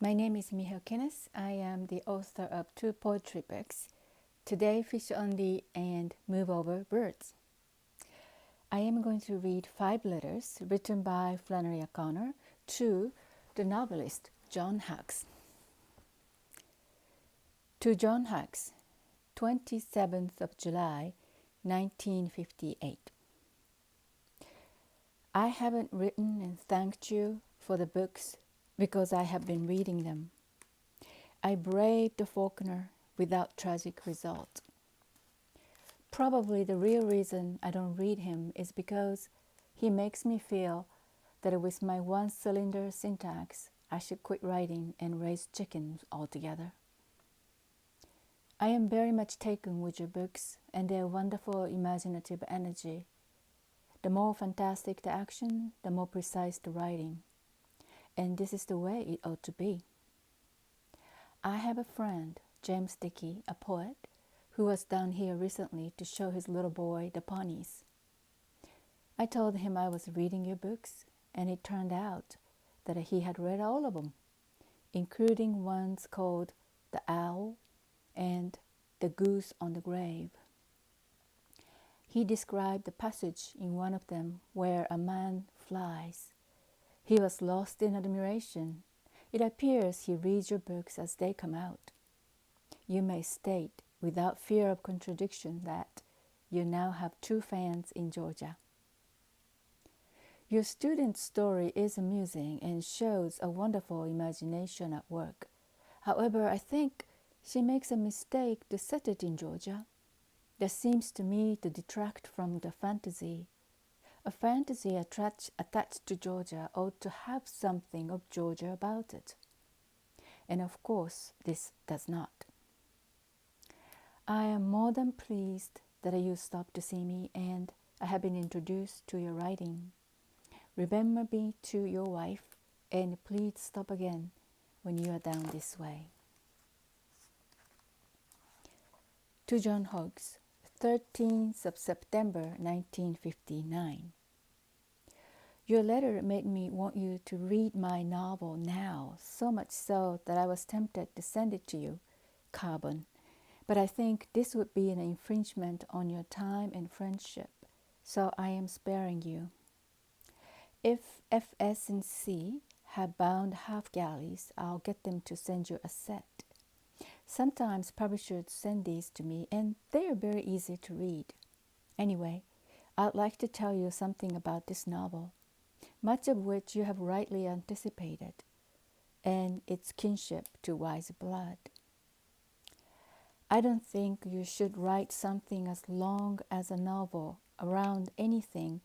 My name is Miho Kinnas. I am the author of 2 poetry books, Today Fish Only and Move Over Birds. I am going to read 5 letters written by Flannery to the novelist John Hughes. To John Hughes, 27th of July, 1958. I haven't written and thanked you for the books because I have been reading them. I braved the Faulkner without tragic result. Probably the real reason I don't read him is because he makes me feel that with my one-cylinder syntax, I should quit writing and raise chickens altogether. I am very much taken with your books and their wonderful imaginative energy. The more fantastic the action, the more precise the writing. And this is the way it ought to be. I have a friend, James Dickey, a poet, who was down here recently to show his little boy the ponies. I told him I was reading your books, and it turned out that he had read all of them, including ones called The Owl and The Goose on the Grave. He described the passage in one of them where a man flies. He was lost in admiration. It appears he reads your books as they come out. You may state, without fear of contradiction, that you now have 2 fans in Georgia. Your student's story is amusing and shows a wonderful imagination at work. However, I think she makes a mistake to set it in Georgia. That seems to me to detract from the fantasy. A fantasy attached to Georgia ought to have something of Georgia about it. And of course, this does not. I am more than pleased that you stopped to see me and I have been introduced to your writing. Remember me to your wife and please stop again when you are down this way. To John Hughes, 13th of September 1959. Your letter made me want you to read my novel now, so much so that I was tempted to send it to you, Carbon. But I think this would be an infringement on your time and friendship, so I am sparing you. If FS&C have bound half galleys, I'll get them to send you a set. Sometimes publishers send these to me, and they are very easy to read. Anyway, I'd like to tell you something about this novel, much of which you have rightly anticipated, and its kinship to Wise Blood. I don't think you should write something as long as a novel around anything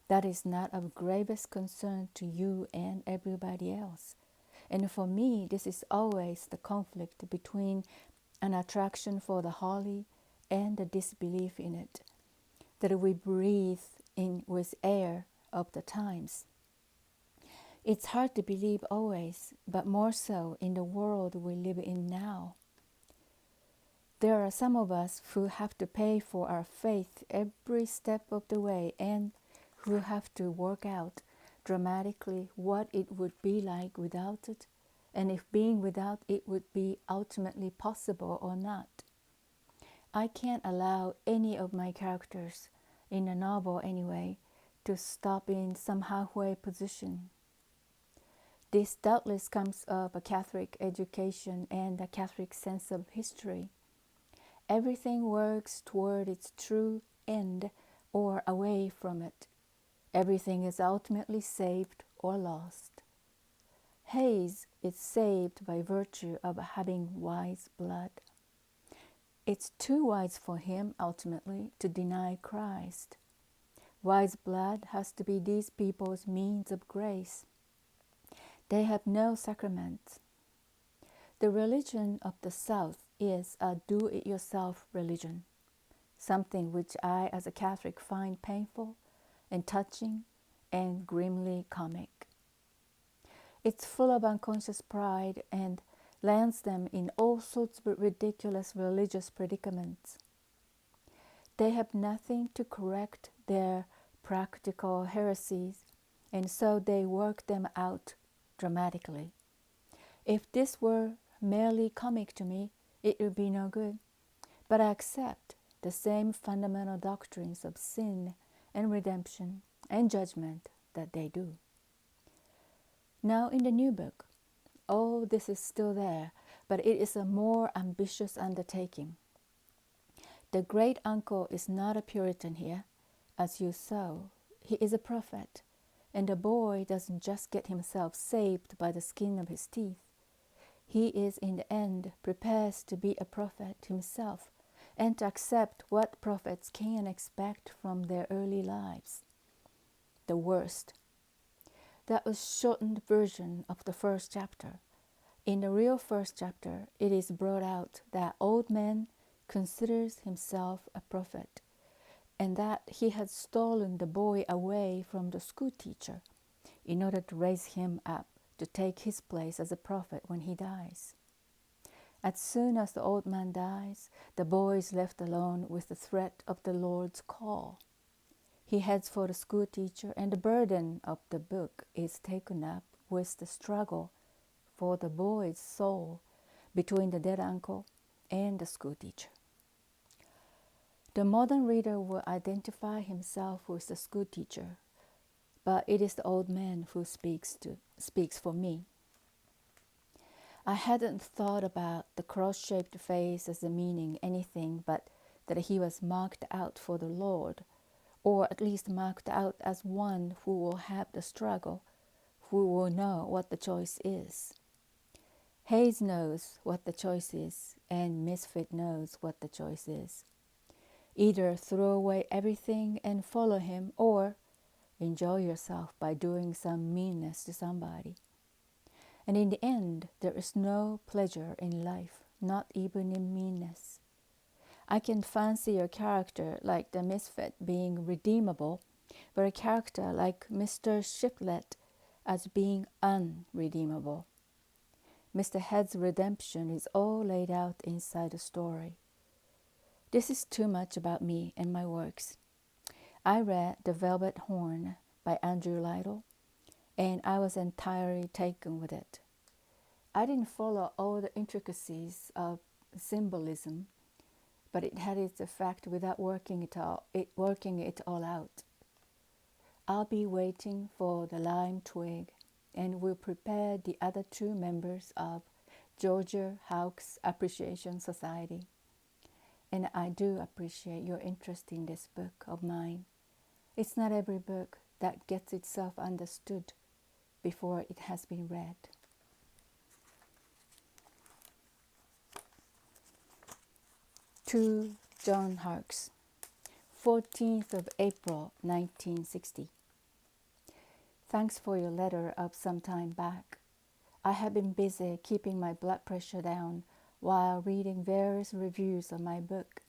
that is not of gravest concern to you and everybody else. And for me, this is always the conflict between an attraction for the holy and the disbelief in it, that we breathe in with air of the times. It's hard to believe always, but more so in the world we live in now. There are some of us who have to pay for our faith every step of the way and who have to work out dramatically what it would be like without it, and if being without it would be ultimately possible or not. I can't allow any of my characters, in a novel anyway, to stop in some halfway position. This doubtless comes of a Catholic education and a Catholic sense of history. Everything works toward its true end or away from it. Everything is ultimately saved or lost. Hayes is saved by virtue of having wise blood. It's too wise for him, ultimately, to deny Christ. Wise blood has to be these people's means of grace. They have no sacraments. The religion of the South is a do-it-yourself religion, something which I, as a Catholic, find painful and touching and grimly comic. It's full of unconscious pride and lands them in all sorts of ridiculous religious predicaments. They have nothing to correct their practical heresies, and so they work them out dramatically. If this were merely comic to me, it would be no good. But I accept the same fundamental doctrines of sin and redemption and judgment that they do. Now in the new book, all this is still there, but it is a more ambitious undertaking. The great uncle is not a Puritan here, as you saw. He is a prophet, and the boy doesn't just get himself saved by the skin of his teeth. He is in the end prepared to be a prophet himself and to accept what prophets can expect from their early lives. The worst. That was a shortened version of the first chapter. In the real first chapter, it is brought out that old man considers himself a prophet, and that he had stolen the boy away from the school teacher in order to raise him up to take his place as a prophet when he dies. As soon as the old man dies, the boy is left alone with the threat of the Lord's call. He heads for the school teacher, and the burden of the book is taken up with the struggle for the boy's soul between the dead uncle and the school teacher. The modern reader will identify himself with the school teacher, but it is the old man who speaks for me. I hadn't thought about the cross-shaped face as meaning anything but that he was marked out for the Lord, or at least marked out as one who will have the struggle, who will know what the choice is. Hayes knows what the choice is, and Misfit knows what the choice is. Either throw away everything and follow him, or enjoy yourself by doing some meanness to somebody. And in the end, there is no pleasure in life, not even in meanness. I can fancy a character like the Misfit being redeemable, but a character like Mr. Shiplet as being unredeemable. Mr. Head's redemption is all laid out inside the story. This is too much about me and my works. I read The Velvet Horn by Andrew Lytle, and I was entirely taken with it. I didn't follow all the intricacies of symbolism, but it had its effect without working it all out. I'll be waiting for the lime twig, and will prepare the other two members of Georgia Hawkes Appreciation Society. And I do appreciate your interest in this book of mine. It's not every book that gets itself understood before it has been read. To John Hawkes, 14th of April, 1960. Thanks for your letter of some time back. I have been busy keeping my blood pressure down while reading various reviews of my book.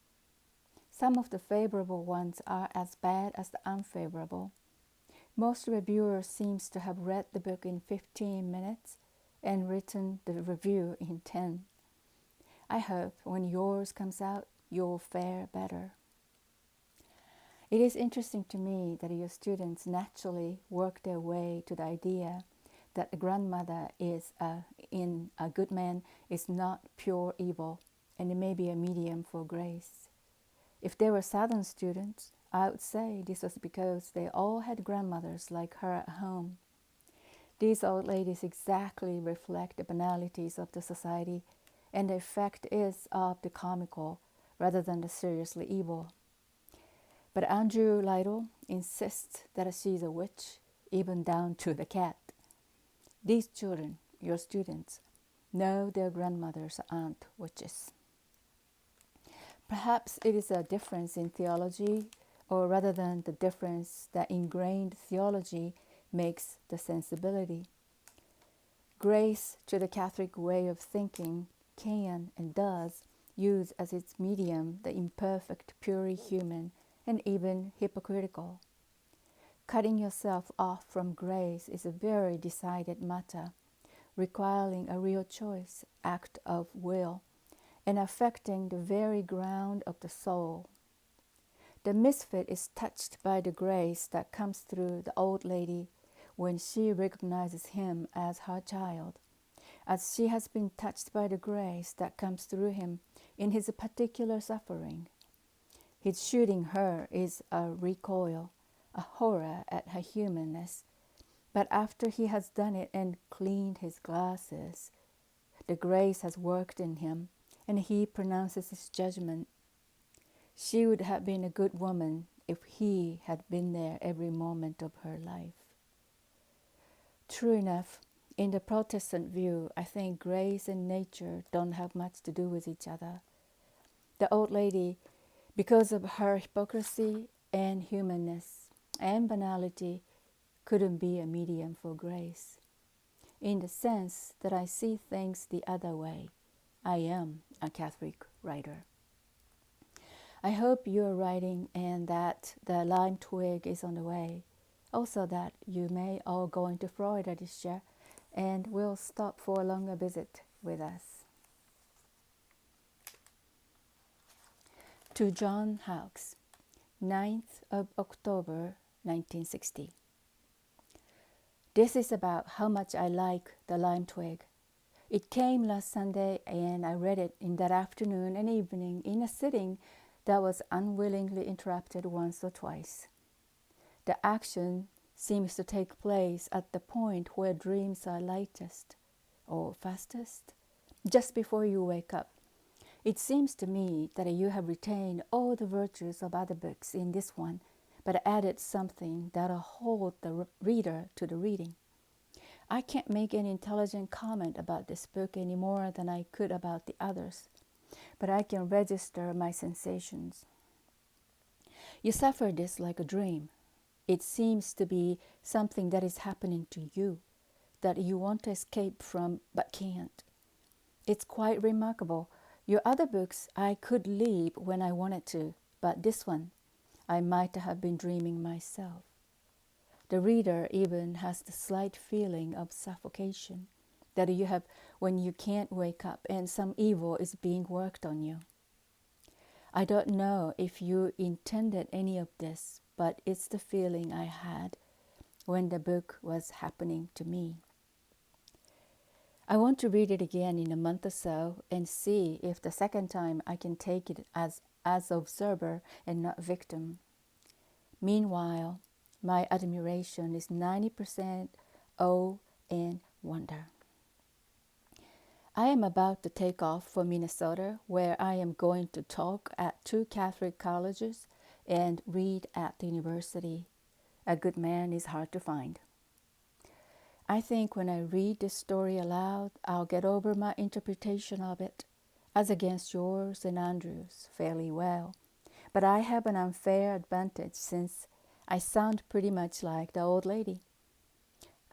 Some of the favorable ones are as bad as the unfavorable. Most reviewers seem to have read the book in 15 minutes and written the review in 10. I hope when yours comes out, you'll fare better. It is interesting to me that your students naturally work their way to the idea that a grandmother in a good man is not pure evil, and it may be a medium for grace. If they were Southern students, I would say this was because they all had grandmothers like her at home. These old ladies exactly reflect the banalities of the society, and the effect is of the comical rather than the seriously evil. But Andrew Lytle insists that she's a witch, even down to the cat. These children, your students, know their grandmothers aren't witches. Perhaps it is a difference in theology, or rather than the difference that ingrained theology makes the sensibility. Grace, to the Catholic way of thinking, can and does use as its medium the imperfect, purely human, and even hypocritical. Cutting yourself off from grace is a very decided matter, requiring a real choice, act of will, and affecting the very ground of the soul. The misfit is touched by the grace that comes through the old lady when she recognizes him as her child, as she has been touched by the grace that comes through him in his particular suffering. His shooting her is a recoil, a horror at her humanness. But after he has done it and cleaned his glasses, the grace has worked in him, and he pronounces his judgment. She would have been a good woman if he had been there every moment of her life. True enough, in the Protestant view, I think grace and nature don't have much to do with each other. The old lady, because of her hypocrisy and humanness and banality, couldn't be a medium for grace. In the sense that I see things the other way, I am a Catholic writer. I hope you are writing and that the lime twig is on the way. Also that you may all go into Florida this year and will stop for a longer visit with us. To John Hawkes, 9th of October, 1960. This is about how much I like the lime twig. It came last Sunday and I read it in that afternoon and evening in a sitting that was unwillingly interrupted once or twice. The action seems to take place at the point where dreams are lightest or fastest, just before you wake up. It seems to me that you have retained all the virtues of other books in this one, but added something that'll hold the reader to the reading. I can't make any intelligent comment about this book any more than I could about the others, but I can register my sensations. You suffer this like a dream. It seems to be something that is happening to you, that you want to escape from but can't. It's quite remarkable. Your other books I could leave when I wanted to, but this one I might have been dreaming myself. The reader even has the slight feeling of suffocation that you have when you can't wake up and some evil is being worked on you. I don't know if you intended any of this, but it's the feeling I had when the book was happening to me. I want to read it again in a month or so and see if the second time I can take it as observer and not victim. Meanwhile, my admiration is 90% awe and wonder. I am about to take off for Minnesota, where I am going to talk at 2 Catholic colleges and read at the university. A good man is hard to find. I think when I read this story aloud, I'll get over my interpretation of it, as against yours and Andrew's, fairly well. But I have an unfair advantage since I sound pretty much like the old lady.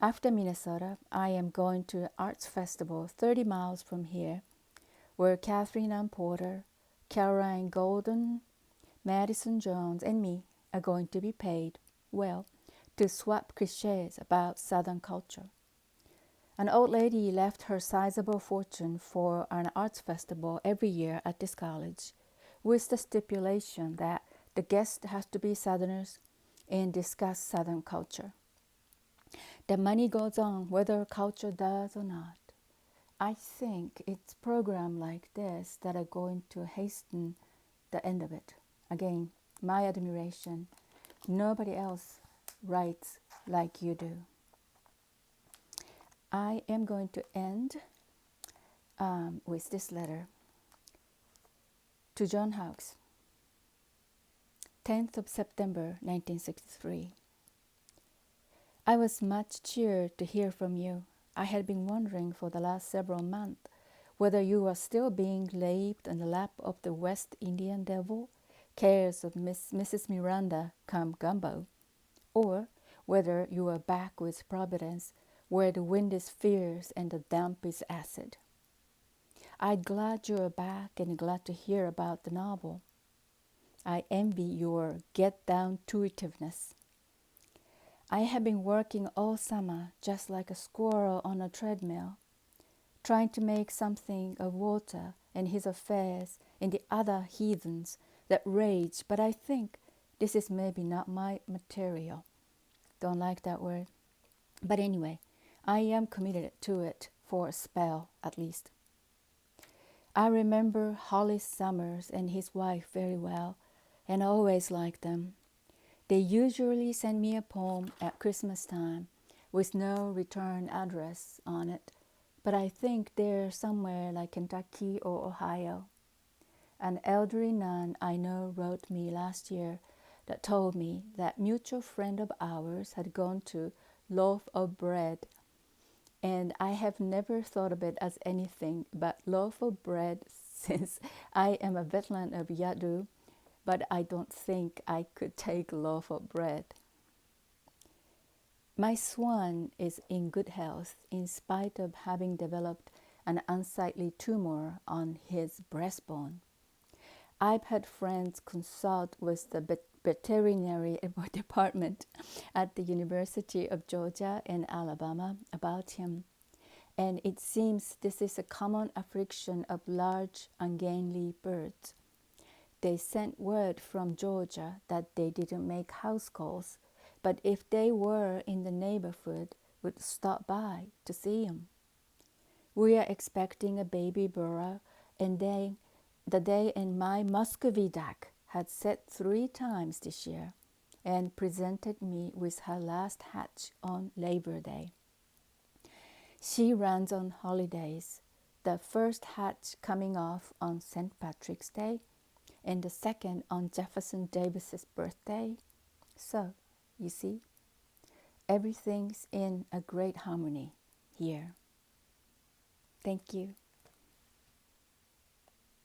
After Minnesota, I am going to an arts festival 30 miles from here, where Catherine Ann Porter, Caroline Golden, Madison Jones, and me are going to be paid, well, to swap cliches about Southern culture. An old lady left her sizable fortune for an arts festival every year at this college, with the stipulation that the guest has to be Southerners and discuss Southern culture. The money goes on whether culture does or not. I think it's programs like this that are going to hasten the end of it. Again, my admiration. Nobody else writes like you do. I am going to end with this letter to John Hawkes, 10th of September, 1963. I was much cheered to hear from you. I had been wondering for the last several months whether you were still being laid on the lap of the West Indian devil, cares of Mrs. Miranda come gumbo, or whether you were back with Providence, where the wind is fierce and the damp is acid. I'm glad you're back and glad to hear about the novel. I envy your get-down-to-itiveness. I have been working all summer just like a squirrel on a treadmill, trying to make something of Walter and his affairs and the other heathens that rage, but I think this is maybe not my material. Don't like that word. But anyway, I am committed to it for a spell at least. I remember Hollis Summers and his wife very well, and always liked them. They usually send me a poem at Christmas time with no return address on it, but I think they're somewhere like Kentucky or Ohio. An elderly nun I know wrote me last year that told me that mutual friend of ours had gone to loaf of bread, and I have never thought of it as anything but loaf of bread since I am a veteran of Yadu, but I don't think I could take loaf of bread. My swan is in good health in spite of having developed an unsightly tumor on his breastbone. I've had friends consult with the veterinary department at the University of Georgia and Alabama about him, and it seems this is a common affliction of large, ungainly birds. They sent word from Georgia that they didn't make house calls, but if they were in the neighborhood, would stop by to see him. We are expecting a baby burro, and the day and my Muscovy duck had set 3 times this year and presented me with her last hatch on Labor Day. She runs on holidays, the first hatch coming off on St. Patrick's Day and the second on Jefferson Davis's birthday. So, you see, everything's in a great harmony here. Thank you.